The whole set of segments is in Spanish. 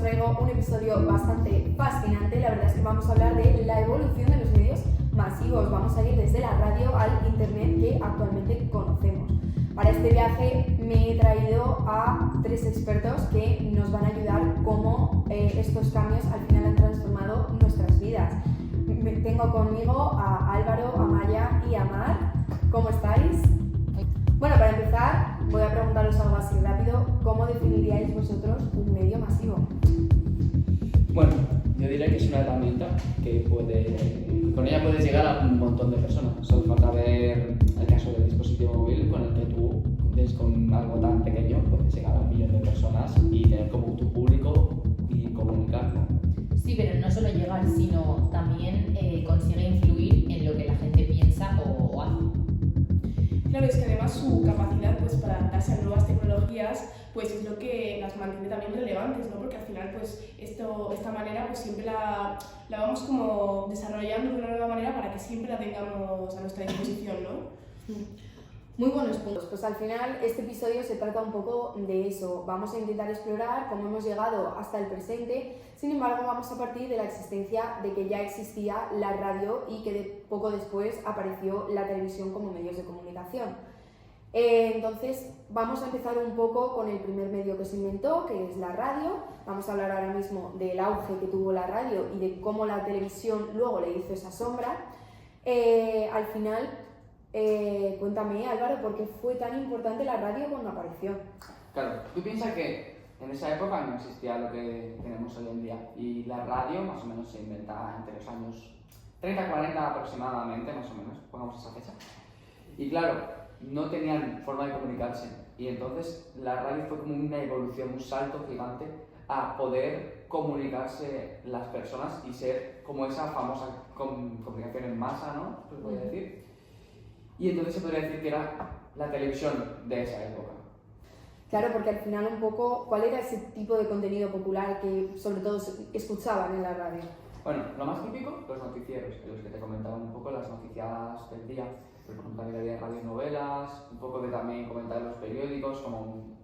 traigo un episodio bastante fascinante. La verdad es que vamos a hablar de la evolución de los medios masivos. Vamos a ir desde la radio al internet que actualmente conocemos. Para este viaje me he traído a 3 expertos que nos van a ayudar cómo estos cambios al final han transformado nuestras vidas. Tengo conmigo a Álvaro, a Maya y a Mar. ¿Cómo estáis? Bueno, para empezar, voy a preguntaros algo así rápido. ¿Cómo definiríais vosotros un medio masivo? Bueno, yo diría que es una herramienta que con ella puedes llegar a un montón de personas. Solo falta ver el caso del dispositivo móvil con el que tú, con algo tan pequeño, puedes llegar a 1 millón de personas y tener como tu público y comunicarlo. Sí, pero no solo llegar, sino también consigue influir en lo que la gente piensa o hace. Claro, es que además su capacidad pues, para adaptarse a nuevas tecnologías pues, es lo que las mantiene también relevantes, ¿no? Porque al final pues, esta manera pues, siempre la vamos como desarrollando de una nueva manera para que siempre la tengamos a nuestra disposición, ¿no? Muy buenos puntos. Pues al final este episodio se trata un poco de eso. Vamos a intentar explorar cómo hemos llegado hasta el presente. Sin embargo, vamos a partir de la existencia de que ya existía la radio y que poco después apareció la televisión como medios de comunicación. Entonces, vamos a empezar un poco con el primer medio que se inventó, que es la radio. Vamos a hablar ahora mismo del auge que tuvo la radio y de cómo la televisión luego le hizo esa sombra. Al final, cuéntame, Álvaro, ¿por qué fue tan importante la radio cuando apareció? Claro, tú piensas que en esa época no existía lo que tenemos hoy en día y la radio más o menos se inventa entre los años 30-40 aproximadamente, más o menos, pongamos esa fecha. Y claro, no tenían forma de comunicarse y entonces la radio fue como una evolución, un salto gigante a poder comunicarse las personas y ser como esa famosa comunicación en masa, ¿no? Se podría decir. Y entonces se podría decir que era la televisión de esa época. Claro, porque al final un poco, ¿cuál era ese tipo de contenido popular que sobre todo escuchaban en la radio? Bueno, lo más típico, los noticieros, los que te comentaban un poco las noticias del día. Por ejemplo, también había radionovelas, un poco de también comentar los periódicos,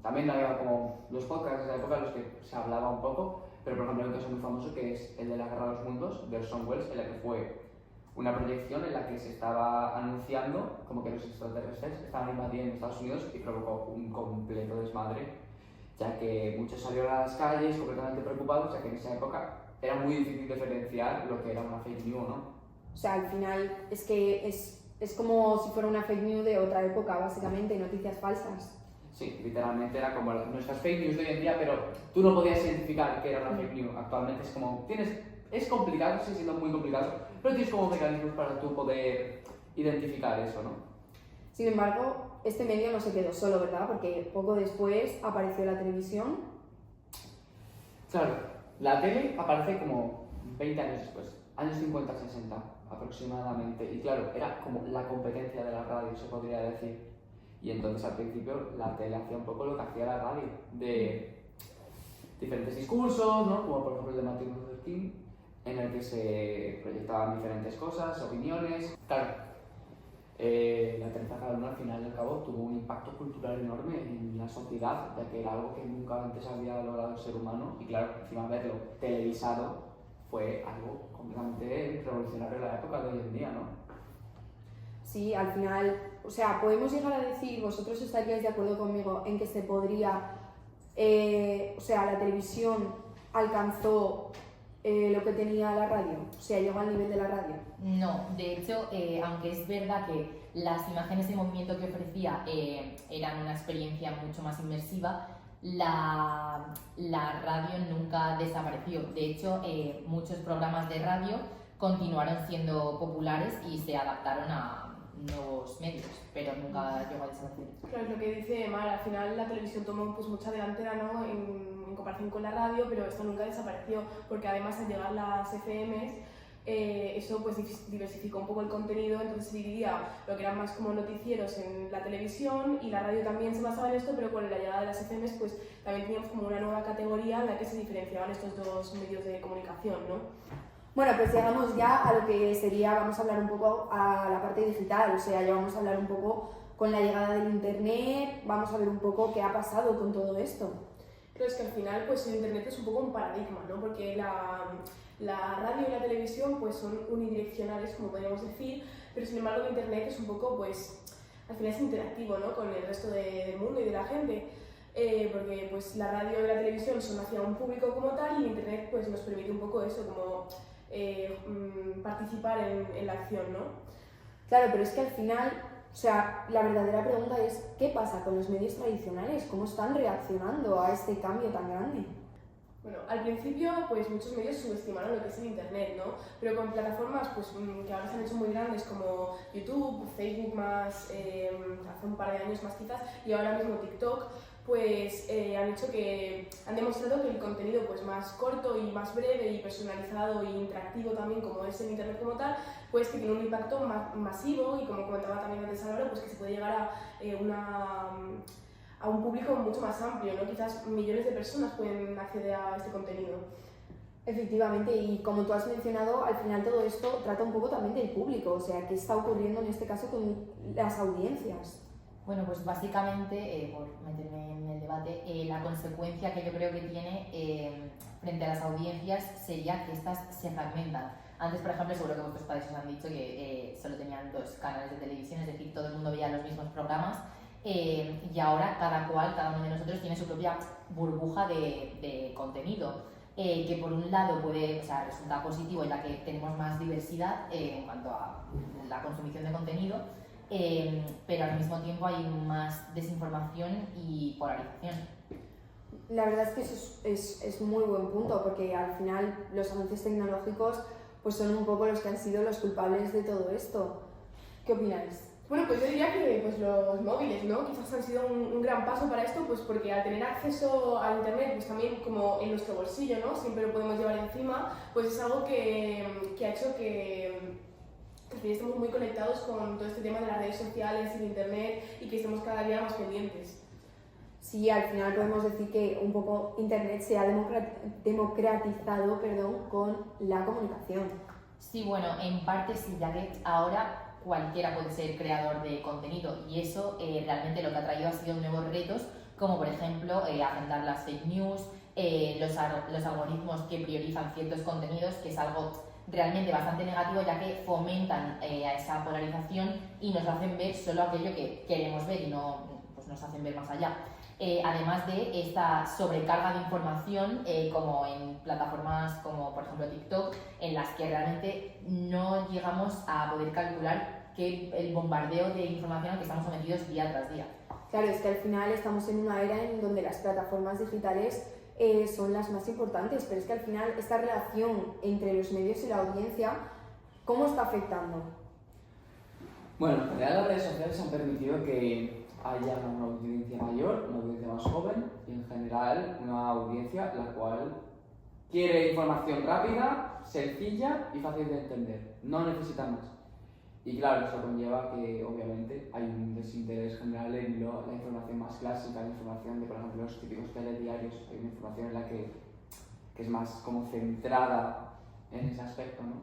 también había como los podcasts de esa época en los que se hablaba un poco, pero por ejemplo hay un caso muy famoso que es el de la Guerra de los Mundos, de Orson Welles, en la que fue una proyección en la que se estaba anunciando como que los extraterrestres estaban invadiendo Estados Unidos y provocó un completo desmadre, ya que muchos salieron a las calles completamente preocupados, ya que en esa época era muy difícil diferenciar lo que era una fake news, ¿no? O sea, al final es que es como si fuera una fake news de otra época, básicamente, noticias falsas. Sí, literalmente era como nuestras fake news de hoy en día, pero tú no podías identificar que era una fake news. Actualmente es como, es complicado, sigue siendo muy complicado, pero tienes como mecanismos para tú poder identificar eso, ¿no? Sin embargo, este medio no se quedó solo, ¿verdad? Porque poco después apareció la televisión. Claro, la tele aparece como 20 años después, años 50-60 aproximadamente, y claro, era como la competencia de la radio, se podría decir. Y entonces al principio la tele hacía un poco lo que hacía la radio, de diferentes discursos, ¿no? Como por ejemplo el de Martin Luther King, en el que se proyectaban diferentes cosas, opiniones. Claro, la Tercera Guerra Mundial al final y al cabo tuvo un impacto cultural enorme en la sociedad, ya que era algo que nunca antes había logrado el ser humano, y claro, encima verlo televisado fue algo completamente revolucionario en la época de hoy en día, ¿no? Sí, al final, o sea, podemos llegar a decir, vosotros estaríais de acuerdo conmigo en que se podría, o sea, la televisión alcanzó lo que tenía la radio, o sea, llegó al nivel de la radio. No, de hecho, aunque es verdad que las imágenes de movimiento que ofrecía eran una experiencia mucho más inmersiva, la radio nunca desapareció. De hecho, muchos programas de radio continuaron siendo populares y se adaptaron a nuevos medios, pero nunca llegó a desaparecer. Claro, es lo que dice Mar, al final la televisión tomó pues, mucha delantera, ¿no? en comparación con la radio, pero esto nunca desapareció, porque además al llegar las FMs, eso pues diversificó un poco el contenido, entonces se dividía lo que eran más como noticieros en la televisión, y la radio también se basaba en esto, pero con la llegada de las FMs pues también teníamos como una nueva categoría en la que se diferenciaban estos dos medios de comunicación, ¿no? Bueno, pues llegamos ya a lo que sería, vamos a hablar un poco a la parte digital, o sea, ya vamos a hablar un poco con la llegada del internet, vamos a ver un poco qué ha pasado con todo esto. Pero es que al final pues el internet es un poco un paradigma, ¿no? Porque la radio y la televisión pues son unidireccionales, como podríamos decir, pero sin embargo el internet es un poco pues al final es interactivo, ¿no? Con el resto del mundo y de la gente. Porque pues la radio y la televisión son hacia un público como tal y el internet pues nos permite un poco eso, como participar en la acción, ¿no? Claro, pero es que al final, o sea, la verdadera pregunta es ¿qué pasa con los medios tradicionales? ¿Cómo están reaccionando a este cambio tan grande? Bueno, al principio pues muchos medios subestimaron lo que es el internet, ¿no? Pero con plataformas pues que ahora se han hecho muy grandes como YouTube, Facebook más, hace un par de años más quizás, y ahora mismo TikTok, pues han demostrado que el contenido pues más corto y más breve y personalizado e interactivo también como es el internet como tal, pues que tiene un impacto masivo y como comentaba también antes Álvaro, pues que se puede llegar a un público mucho más amplio, ¿no? Quizás millones de personas pueden acceder a este contenido. Efectivamente, y como tú has mencionado, al final todo esto trata un poco también del público, o sea, ¿qué está ocurriendo en este caso con las audiencias? Bueno, pues básicamente, por meterme en el debate, la consecuencia que yo creo que tiene frente a las audiencias sería que estas se fragmentan. Antes, por ejemplo, seguro que vuestros padres os han dicho que solo tenían 2 canales de televisión, es decir, todo el mundo veía los mismos programas, y ahora cada uno de nosotros tiene su propia burbuja de contenido, que por un lado resulta positivo ya que tenemos más diversidad en cuanto a la consumición de contenido, pero al mismo tiempo hay más desinformación y polarización. La verdad es que eso es muy buen punto, porque al final los avances tecnológicos pues son un poco los que han sido los culpables de todo esto. ¿Qué opináis? Bueno, pues yo diría que pues, los móviles, ¿no? Quizás han sido un gran paso para esto, pues porque al tener acceso al internet, pues también como en nuestro bolsillo, ¿no? Siempre lo podemos llevar encima, pues es algo que ha hecho que estemos muy conectados con todo este tema de las redes sociales y de internet y que estemos cada día más pendientes. Sí, al final podemos decir que un poco internet se ha democratizado con la comunicación. Sí, bueno, en parte sí, ya que ahora cualquiera puede ser creador de contenido y eso realmente lo que ha traído ha sido nuevos retos, como por ejemplo agendar las fake news, los algoritmos que priorizan ciertos contenidos, que es algo realmente bastante negativo ya que fomentan a esa polarización y nos hacen ver solo aquello que queremos ver y no pues nos hacen ver más allá. Además de esta sobrecarga de información, como en plataformas como por ejemplo TikTok, en las que realmente no llegamos a poder calcular el bombardeo de información al que estamos sometidos día tras día. Claro, es que al final estamos en una era en donde las plataformas digitales son las más importantes, pero es que al final esta relación entre los medios y la audiencia, ¿cómo está afectando? Bueno, en realidad las redes sociales han permitido que haya una audiencia mayor, una audiencia más joven y en general una audiencia la cual quiere información rápida, sencilla y fácil de entender, no necesita más. Y claro, eso conlleva que obviamente hay un desinterés general en la información más clásica, la información de por ejemplo los típicos telediarios, hay una información en la que es más como centrada en ese aspecto, ¿no?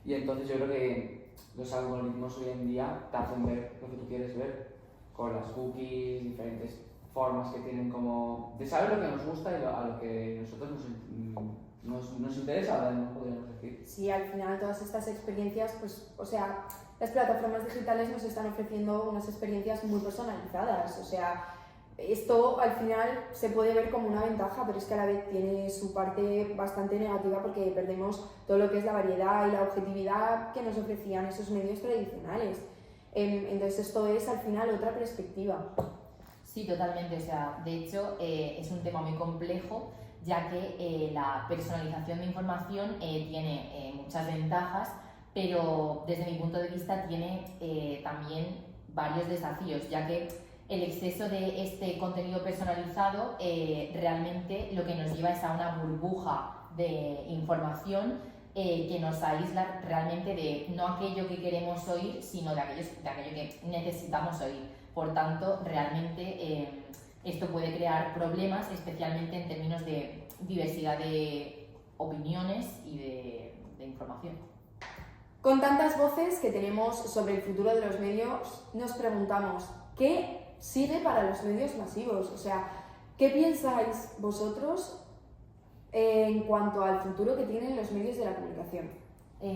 Y entonces yo creo que los algoritmos hoy en día te hacen ver lo que tú quieres ver, con las cookies, diferentes formas que tienen como de saber lo que nos gusta y a lo que nosotros nos interesa, ¿no? Podríamos decir. Sí, al final todas estas experiencias, pues, o sea, las plataformas digitales nos están ofreciendo unas experiencias muy personalizadas, o sea, esto al final se puede ver como una ventaja, pero es que a la vez tiene su parte bastante negativa porque perdemos todo lo que es la variedad y la objetividad que nos ofrecían esos medios tradicionales. Entonces esto es al final otra perspectiva. Sí, totalmente. O sea, de hecho es un tema muy complejo ya que la personalización de información tiene muchas ventajas, pero desde mi punto de vista tiene también varios desafíos, ya que el exceso de este contenido personalizado realmente lo que nos lleva es a una burbuja de información que nos aísla realmente de no aquello que queremos oír, sino de aquello que necesitamos oír. Por tanto, realmente esto puede crear problemas, especialmente en términos de diversidad de opiniones y de información. Con tantas voces que tenemos sobre el futuro de los medios, nos preguntamos, ¿qué sigue para los medios masivos? O sea, ¿Qué pensáis vosotros en cuanto al futuro que tienen los medios de la comunicación?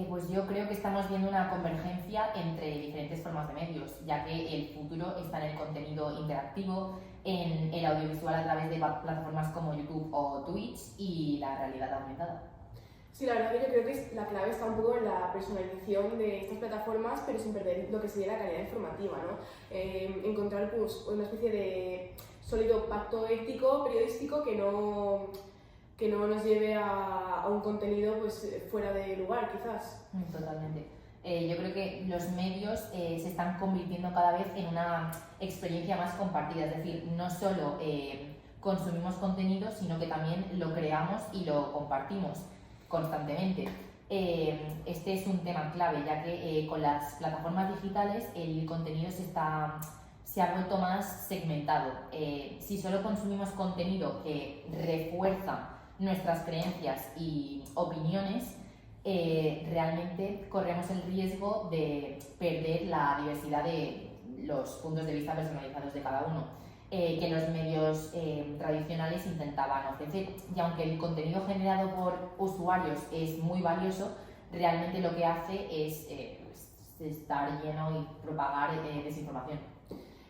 Pues yo creo que estamos viendo una convergencia entre diferentes formas de medios, ya que el futuro está en el contenido interactivo, en el audiovisual a través de plataformas como YouTube o Twitch y la realidad aumentada. Sí, la verdad que yo creo que la clave está un poco en la personalización de estas plataformas, pero sin perder lo que sería la calidad informativa, ¿no? Encontrar pues, una especie de sólido pacto ético, periodístico, que no nos lleve a un contenido pues, fuera de lugar, quizás. Totalmente. Yo creo que los medios se están convirtiendo cada vez en una experiencia más compartida, es decir, no solo consumimos contenido, sino que también lo creamos y lo compartimos constantemente. Este es un tema clave, ya que con las plataformas digitales el contenido se ha vuelto más segmentado. Si solo consumimos contenido que refuerza nuestras creencias y opiniones, realmente corremos el riesgo de perder la diversidad de los puntos de vista personalizados de cada uno, que los medios tradicionales intentaban ofrecer. Y aunque el contenido generado por usuarios es muy valioso, realmente lo que hace es estar lleno y propagar desinformación.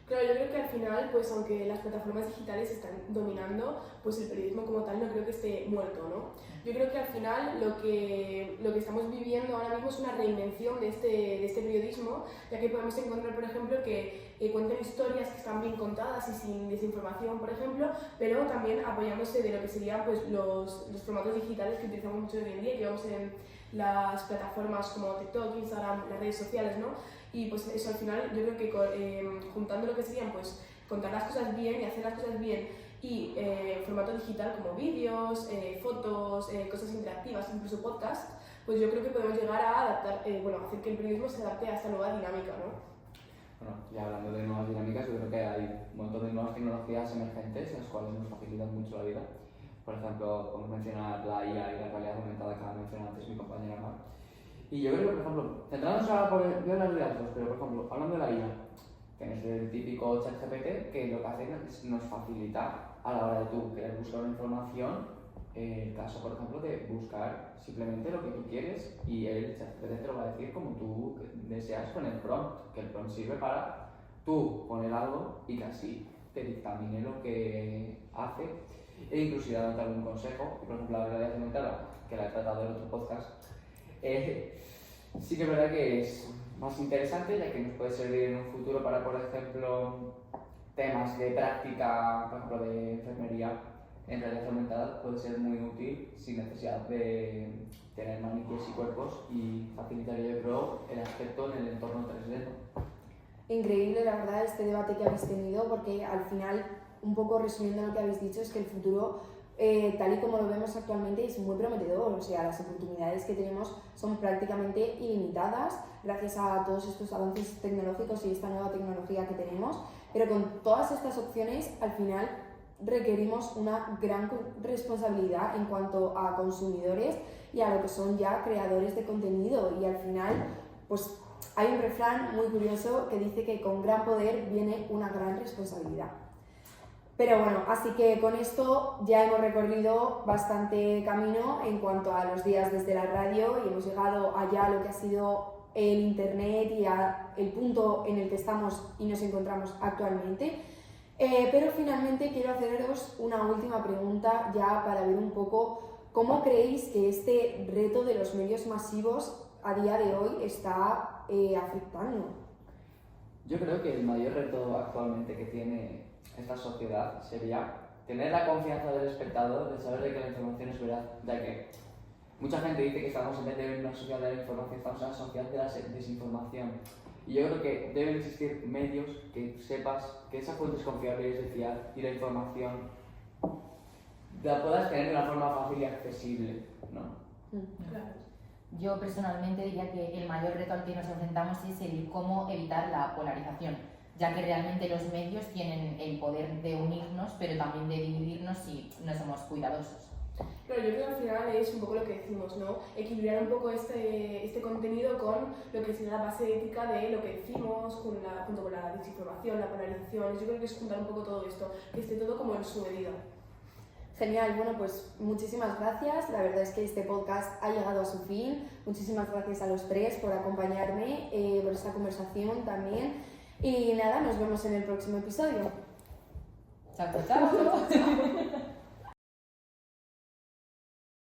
Claro, yo creo que al final, pues aunque las plataformas digitales están dominando, pues el periodismo como tal no creo que esté muerto, ¿no? Yo creo que al final lo que estamos viviendo ahora mismo es una reinvención de este periodismo, ya que podemos encontrar, por ejemplo, que cuentan historias que están bien contadas y sin desinformación, por ejemplo, pero también apoyándose de lo que serían pues, los formatos digitales que utilizamos mucho hoy en día, que vamos en las plataformas como TikTok, Instagram, las redes sociales, ¿no? Y pues eso al final yo creo que juntando lo que serían pues contar las cosas bien y hacer las cosas bien y formato digital como vídeos, fotos, cosas interactivas, incluso podcast, pues yo creo que podemos llegar a adaptar, hacer que el periodismo se adapte a esta nueva dinámica, ¿no? Bueno, ya hablando de nuevas dinámicas, yo creo que hay un montón de nuevas tecnologías emergentes, las cuales nos facilitan mucho la vida. Por ejemplo, podemos mencionar la IA y la realidad aumentada que ha mencionado antes mi compañera Mar. Y yo creo que, por ejemplo, centrándonos ahora voy a hablar de las dos, pero por ejemplo, hablando de la IA, que es el típico ChatGPT, que lo que hace es nos facilita a la hora de tú querer buscar una información, el caso, por ejemplo, de buscar simplemente lo que tú quieres y el ChatGPT te lo va a decir como tú deseas con el prompt, que el prompt sirve para tú poner algo y que así te dictamine lo que hace e inclusive darte algún consejo. Por ejemplo, la realidad aumentada, que la he tratado en otro podcast, sí que es verdad que es más interesante, ya que nos puede servir en un futuro para, por ejemplo, temas de práctica, por ejemplo, de enfermería en realidad aumentada, puede ser muy útil sin necesidad de tener maniquíes y cuerpos y facilitaría, yo creo, el aspecto en el entorno 3D, ¿no? Increíble, la verdad, este debate que habéis tenido, porque al final, un poco resumiendo lo que habéis dicho, es que el futuro, tal y como lo vemos actualmente, es muy prometedor. O sea, las oportunidades que tenemos son prácticamente ilimitadas gracias a todos estos avances tecnológicos y esta nueva tecnología que tenemos, pero con todas estas opciones, al final, requerimos una gran responsabilidad en cuanto a consumidores y a lo que son ya creadores de contenido, y al final, pues hay un refrán muy curioso que dice que con gran poder viene una gran responsabilidad. Pero bueno, así que con esto ya hemos recorrido bastante camino en cuanto a los días desde la radio y hemos llegado allá a lo que ha sido el internet y a el punto en el que estamos y nos encontramos actualmente. Pero finalmente quiero haceros una última pregunta ya para ver un poco cómo creéis que este reto de los medios masivos a día de hoy está afectando. Yo creo que el mayor reto actualmente que tiene esta sociedad sería tener la confianza del espectador de saber de que la información es verdad, ya que mucha gente dice que estamos en vez de una sociedad de la información, estamos en una sociedad de la desinformación. Y yo creo que deben existir medios que sepas que esa fuente es confiable y es de fiar y la información la puedas tener de una forma fácil y accesible, ¿no? Claro. Yo personalmente diría que el mayor reto al que nos enfrentamos es el cómo evitar la polarización, ya que realmente los medios tienen el poder de unirnos, pero también de dividirnos si no somos cuidadosos. Claro, yo creo que al final es un poco lo que decimos, ¿no? Equilibrar un poco este contenido con lo que es la base ética de lo que decimos, junto con la desinformación, la polarización. Yo creo que es juntar un poco todo esto, que esté todo como en su medida. Genial, bueno, pues muchísimas gracias. La verdad es que este podcast ha llegado a su fin. Muchísimas gracias a los tres por acompañarme, por esta conversación también. Y nada, nos vemos en el próximo episodio. Chao, chao, chao.